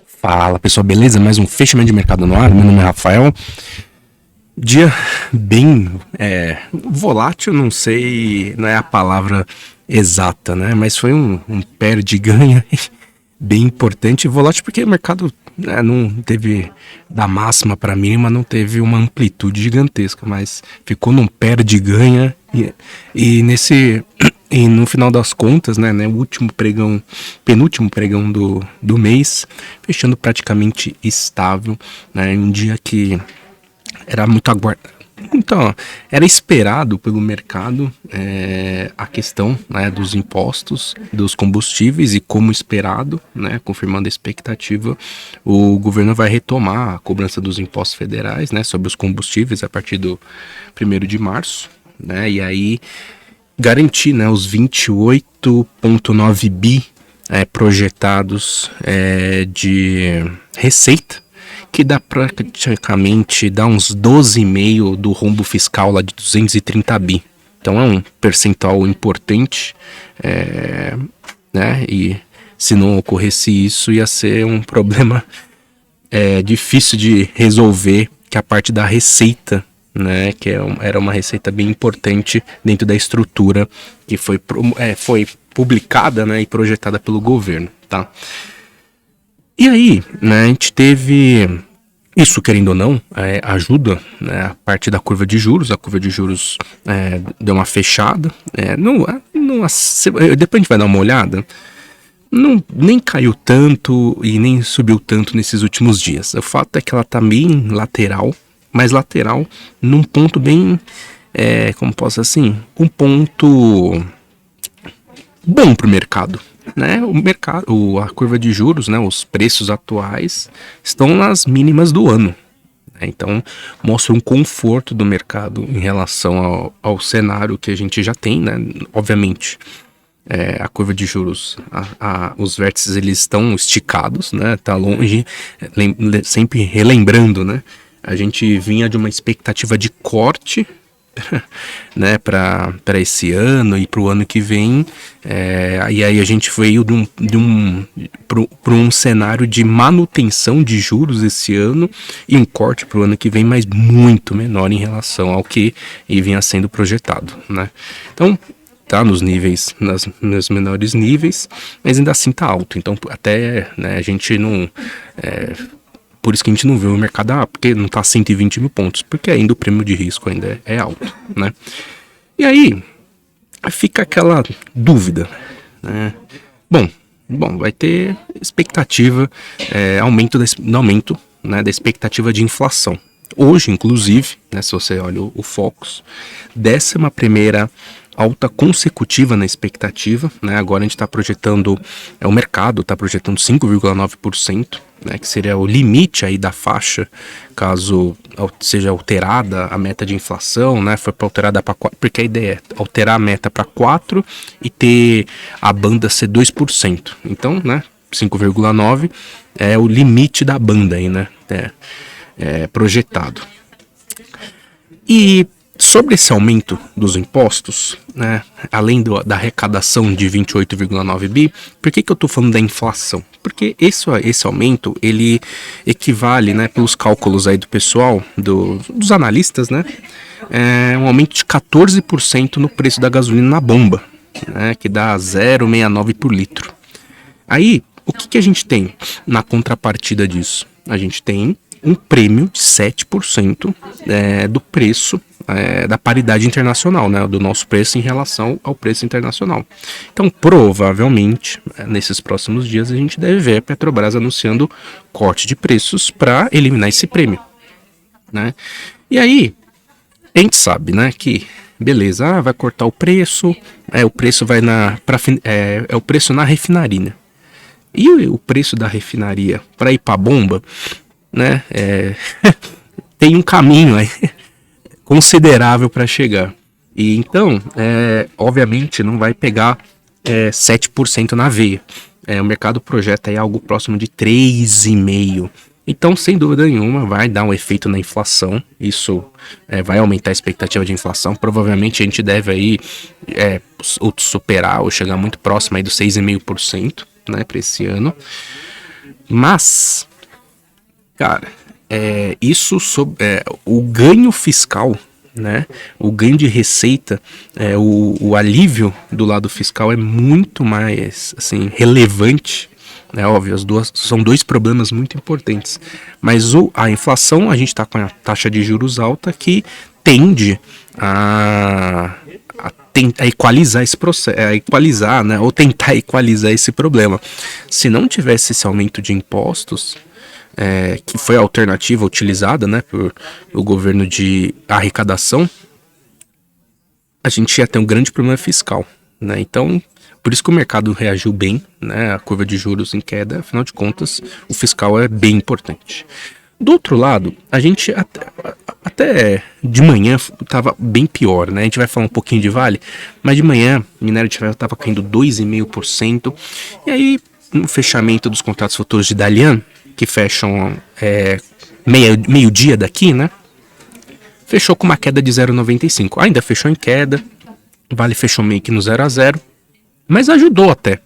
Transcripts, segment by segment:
Fala pessoal, beleza? Mais um fechamento de mercado no ar. Meu nome é Rafael. Dia bem volátil, não sei, não é a palavra exata, né? Mas foi um perde-ganha bem importante. Volátil porque o mercado não teve, da máxima para a mínima, não teve uma amplitude gigantesca, mas ficou num perde-ganha e nesse. E no final das contas, né, o último pregão, penúltimo pregão do mês, fechando praticamente estável, né, em um dia que era muito aguardado. Então, era esperado pelo mercado a questão, né, dos impostos, dos combustíveis, e como esperado, né, confirmando a expectativa, o governo vai retomar a cobrança dos impostos federais, né, sobre os combustíveis a partir do 1º de março, né, e aí garantir, né, os 28,9 bi projetados de receita, que dá praticamente uns 12,5 do rombo fiscal lá de 230 bi. Então é um percentual importante, né, e se não ocorresse isso ia ser um problema difícil de resolver, que é a parte da receita, né, que era uma receita bem importante dentro da estrutura que foi publicada, né, e projetada pelo governo, tá? E aí, né, a gente teve isso, querendo ou não, ajuda, né, a parte da curva de juros. A curva de juros deu uma fechada, depois a gente vai dar uma olhada. Nem caiu tanto e nem subiu tanto nesses últimos dias. O fato é que ela tá bem lateral, mas lateral num ponto bem, como posso assim, um ponto bom para o mercado, né? O mercado, a curva de juros, né? Os preços atuais estão nas mínimas do ano, né? Então mostra um conforto do mercado em relação ao cenário que a gente já tem, né? Obviamente, a curva de juros, os vértices eles estão esticados, né? Tá longe, sempre relembrando, né? A gente vinha de uma expectativa de corte, né, para esse ano e para o ano que vem, e aí a gente veio para um cenário de manutenção de juros esse ano e um corte para o ano que vem, mas muito menor em relação ao que vinha sendo projetado, né? Então tá nos menores níveis, mas ainda assim tá alto. Então até, né, a gente não por isso que a gente não vê o mercado, porque não tá 120 mil pontos, porque ainda o prêmio de risco ainda é alto, né? E aí fica aquela dúvida, né? Bom, vai ter expectativa, aumento, né, da expectativa de inflação. Hoje, inclusive, né, se você olha o Focus, 11ª alta consecutiva na expectativa, né? Agora a gente está projetando, o mercado está projetando 5,9%, né? Que seria o limite aí da faixa, caso seja alterada a meta de inflação, né? Foi para alterada para 4, porque a ideia é alterar a meta para 4 e ter a banda ser 2%. Então, né, 5,9 é o limite da banda aí, né? Projetado. E sobre esse aumento dos impostos, né, além da arrecadação de 28,9 bi, por que eu estou falando da inflação? Porque esse aumento, ele equivale, né, pelos cálculos aí do pessoal, dos analistas, né, um aumento de 14% no preço da gasolina na bomba, né, que dá 0,69 por litro. Aí, o que a gente tem na contrapartida disso? A gente tem um prêmio de 7% do preço da paridade internacional, né, do nosso preço em relação ao preço internacional. Então, provavelmente, nesses próximos dias, a gente deve ver a Petrobras anunciando corte de preços para eliminar esse prêmio, né? E aí, a gente sabe, né, que beleza, vai cortar o preço, o preço vai o preço na refinaria. E o preço da refinaria para ir para a bomba, né, tem um caminho aí considerável para chegar. E então, obviamente, não vai pegar 7% na veia. O mercado projeta aí algo próximo de 3,5%. Então, sem dúvida nenhuma, vai dar um efeito na inflação. Isso vai aumentar a expectativa de inflação. Provavelmente a gente deve aí superar ou chegar muito próximo aí dos 6,5%, né, para esse ano. Mas, cara, o ganho fiscal, né? O ganho de receita, o alívio do lado fiscal é muito mais, assim, relevante. É óbvio, são dois problemas muito importantes. Mas a inflação, a gente está com a taxa de juros alta que tende a equalizar esse processo, né, ou tentar equalizar esse problema. Se não tivesse esse aumento de impostos, que foi a alternativa utilizada, né, por o governo de arrecadação, a gente ia ter um grande problema fiscal, né? Então, por isso que o mercado reagiu bem, né? A curva de juros em queda, afinal de contas, o fiscal é bem importante. Do outro lado, a gente até de manhã estava bem pior, né? A gente vai falar um pouquinho de Vale, mas de manhã o minério de ferro estava caindo 2,5%. E aí, no fechamento dos contratos futuros de Dalian, que fecham meio-dia daqui, né? Fechou com uma queda de 0,95. Ainda fechou em queda, Vale fechou meio que no 0 a 0, mas ajudou até.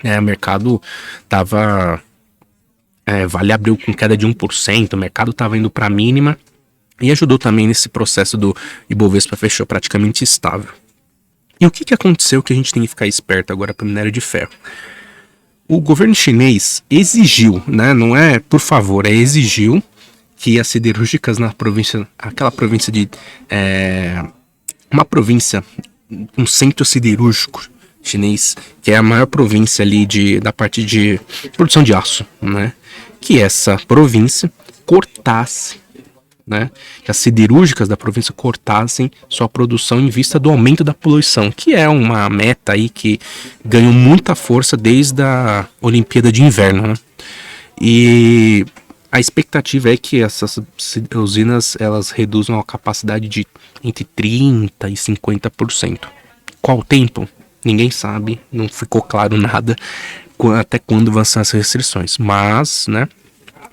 O mercado tava... Vale abriu com queda de 1%, o mercado estava indo para a mínima e ajudou também nesse processo do Ibovespa fechou praticamente estável. E o que aconteceu que a gente tem que ficar esperto agora para o minério de ferro? O governo chinês exigiu, né, não é por favor, exigiu que as siderúrgicas na província, aquela província de... uma província, um centro siderúrgico chinês, que é a maior província ali da parte de produção de aço, né? Que essa província cortasse, né? Que as siderúrgicas da província cortassem sua produção em vista do aumento da poluição, que é uma meta aí que ganhou muita força desde a Olimpíada de Inverno, né? E a expectativa é que essas usinas elas reduzam a capacidade de entre 30% e 50%. Qual tempo? Ninguém sabe, não ficou claro nada até quando vão ser as restrições. Mas, né,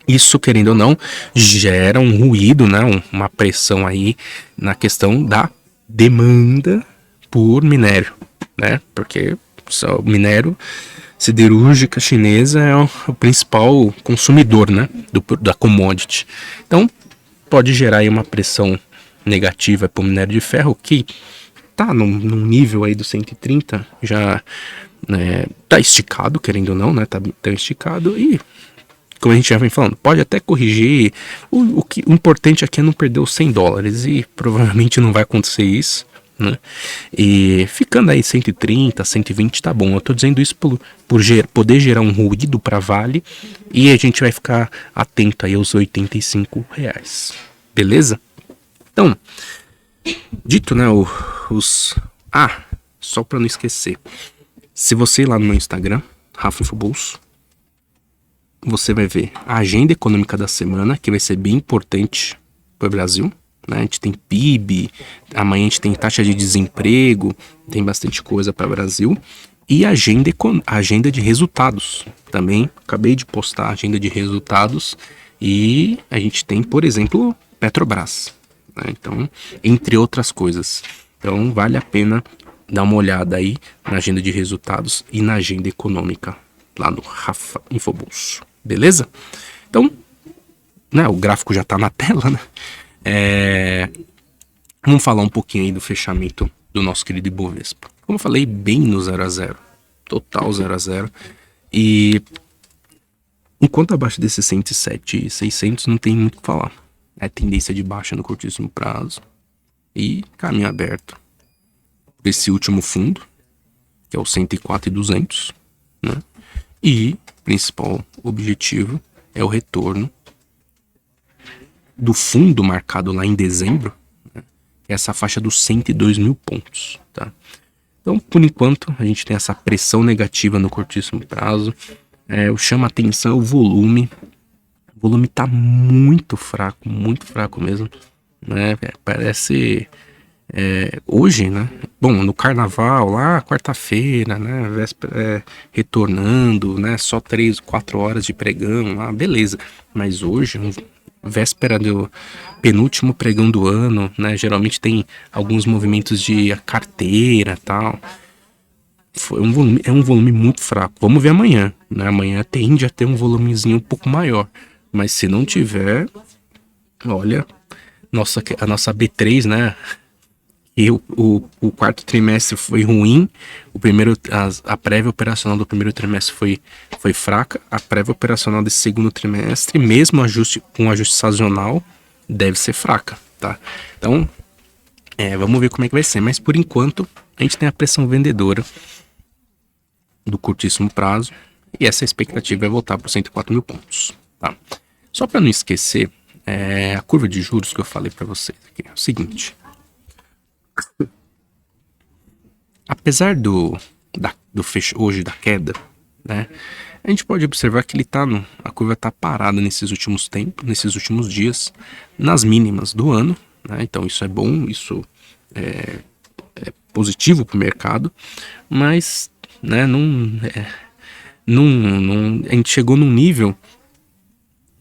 isso, querendo ou não, gera um ruído, né, uma pressão aí na questão da demanda por minério, né? Porque o minério siderúrgica chinesa é o principal consumidor, né, da commodity. Então, pode gerar aí uma pressão negativa para o minério de ferro, que tá num nível aí do 130, já tá esticado, querendo ou não, né? Tá esticado e, como a gente já vem falando, pode até corrigir. O importante aqui é não perder os $100 e provavelmente não vai acontecer isso, né? E ficando aí 130, 120 tá bom. Eu tô dizendo isso por poder gerar um ruído para Vale e a gente vai ficar atento aí aos R$85. Beleza? Então, dito, né, só para não esquecer, se você ir lá no meu Instagram, Rafa Infobolso, você vai ver a agenda econômica da semana, que vai ser bem importante para o Brasil, né? A gente tem PIB, amanhã a gente tem taxa de desemprego, tem bastante coisa para o Brasil, e a agenda de resultados também. Acabei de postar a agenda de resultados e a gente tem, por exemplo, Petrobras, né? Então, entre outras coisas. Então, vale a pena dar uma olhada aí na agenda de resultados e na agenda econômica lá no Rafa Infobolso. Beleza? Então, né, o gráfico já tá na tela, né? Vamos falar um pouquinho aí do fechamento do nosso querido Ibovespa. Como eu falei, bem no 0 a 0. Total 0 a 0. E enquanto abaixo desses 107,600 não tem muito o que falar. É tendência de baixa no curtíssimo prazo e caminho aberto para esse último fundo, que é o 104,200, né? E o principal objetivo é o retorno do fundo marcado lá em dezembro, né? Que é essa faixa dos 102 mil pontos, tá? Então, por enquanto, a gente tem essa pressão negativa no curtíssimo prazo. O chama atenção o volume. O volume tá muito fraco mesmo, né? Parece hoje, né? Bom, no carnaval lá, quarta-feira, né? Véspera, retornando, né? Só 3, 4 horas de pregão lá, beleza. Mas hoje, véspera do penúltimo pregão do ano, né? Geralmente tem alguns movimentos de carteira e tal. é um volume muito fraco. Vamos ver amanhã, né? Amanhã tende a ter um volumezinho um pouco maior. Mas se não tiver, olha, a nossa B3, né? E o quarto trimestre foi ruim. A prévia operacional do primeiro trimestre foi fraca. A prévia operacional desse segundo trimestre, mesmo com ajuste sazonal, deve ser fraca, tá? Então, vamos ver como é que vai ser. Mas por enquanto, a gente tem a pressão vendedora do curtíssimo prazo. E essa expectativa é voltar para os 104 mil pontos, tá? Só para não esquecer, a curva de juros que eu falei para vocês aqui é o seguinte. Apesar do fecho hoje da queda, né, a gente pode observar que a curva está parada nesses últimos dias, nas mínimas do ano, né? Então isso é bom, isso é positivo para o mercado, mas, né, a gente chegou num nível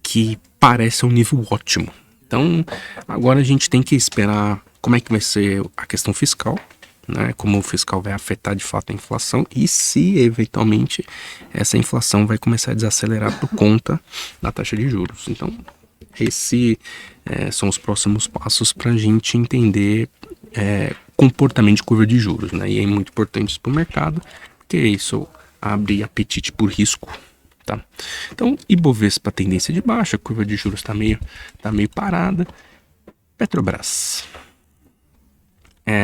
que parece um nível ótimo. Então agora a gente tem que esperar como é que vai ser a questão fiscal, né? Como o fiscal vai afetar de fato a inflação e se eventualmente essa inflação vai começar a desacelerar por conta da taxa de juros. Então esses são os próximos passos para a gente entender comportamento de curva de juros, né? E é muito importante isso para o mercado, porque isso abre apetite por risco. Tá? Então, Ibovespa tendência de baixa, a curva de juros está meio parada. Petrobras.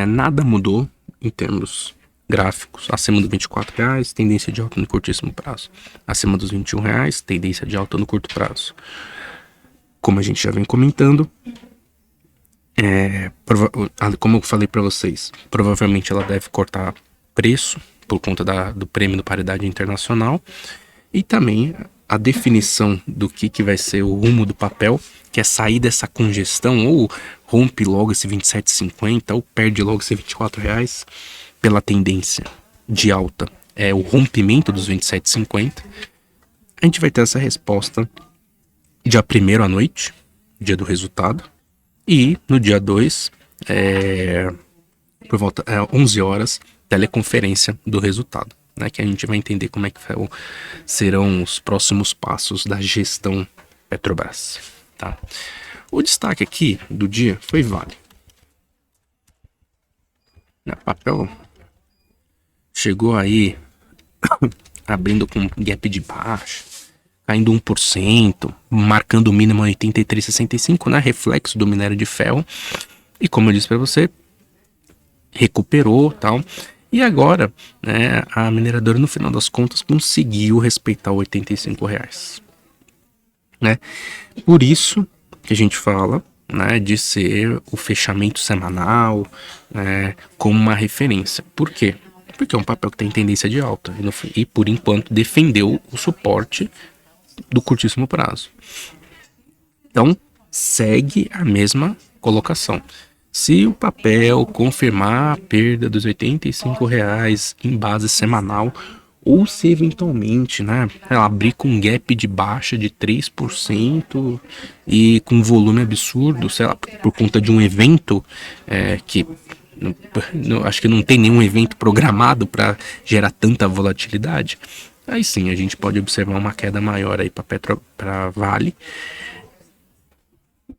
Nada mudou em termos gráficos. Acima dos R$ 24, tendência de alta no curtíssimo prazo. Acima dos R$ 21, tendência de alta no curto prazo. Como a gente já vem comentando, como eu falei para vocês, provavelmente ela deve cortar preço por conta do prêmio de paridade internacional. E também a definição do que vai ser o rumo do papel, que é sair dessa congestão, ou rompe logo esse 27,50, ou perde logo esse R$ 24 pela tendência de alta. É o rompimento dos 27,50. A gente vai ter essa resposta dia 1º à noite, dia do resultado. E no dia 2, por volta 11 horas, teleconferência do resultado, né, que a gente vai entender como é que serão os próximos passos da gestão Petrobras, tá? O destaque aqui do dia foi Vale. O papel chegou aí abrindo com gap de baixa, caindo 1%, marcando o mínimo 83,65, né, reflexo do minério de ferro. E como eu disse para você, recuperou, tal. E agora, né, a mineradora, no final das contas, conseguiu respeitar os R$ 85. Né? Por isso que a gente fala, né, de ser o fechamento semanal, né, como uma referência. Por quê? Porque é um papel que tem tendência de alta e por enquanto defendeu o suporte do curtíssimo prazo. Então, segue a mesma colocação. Se o papel confirmar a perda dos R$ 85 em base semanal, ou se eventualmente, né, ela abrir com um gap de baixa de 3% e com volume absurdo, sei lá, por conta de um evento que acho que não tem nenhum evento programado para gerar tanta volatilidade, aí sim a gente pode observar uma queda maior aí para Vale.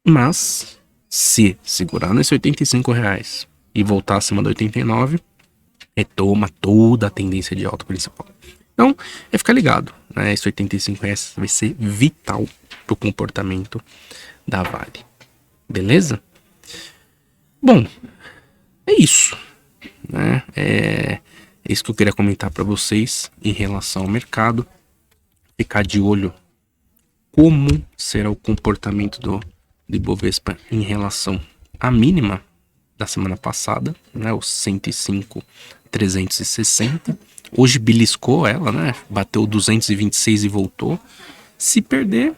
Mas se segurar nesse R$ 85 e voltar acima do 89, retoma toda a tendência de alta principal. Então, ficar ligado, né? Esse R$ 85 vai ser vital para o comportamento da Vale. Beleza? Bom, é isso, né? É isso que eu queria comentar para vocês em relação ao mercado. Ficar de olho como será o comportamento do Ibovespa em relação à mínima da semana passada, né, o 105.360. Hoje beliscou ela, né, bateu 226 e voltou. Se perder,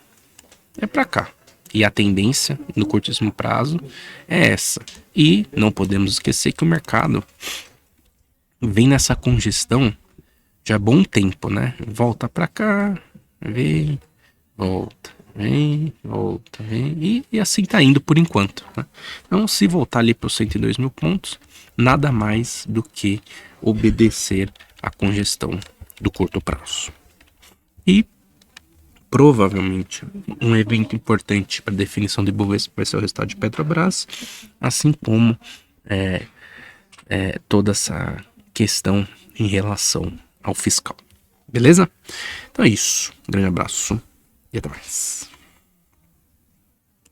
é para cá. E a tendência no curtíssimo prazo é essa. E não podemos esquecer que o mercado vem nessa congestão já há bom tempo, né? Volta para cá, vem, volta. Vem, volta, vem, e assim tá indo por enquanto, né? Então, se voltar ali para os 102 mil pontos, nada mais do que obedecer a congestão do curto prazo. E provavelmente um evento importante para a definição do Ibovespa vai ser o resultado de Petrobras, assim como toda essa questão em relação ao fiscal. Beleza? Então é isso. Um grande abraço e até mais.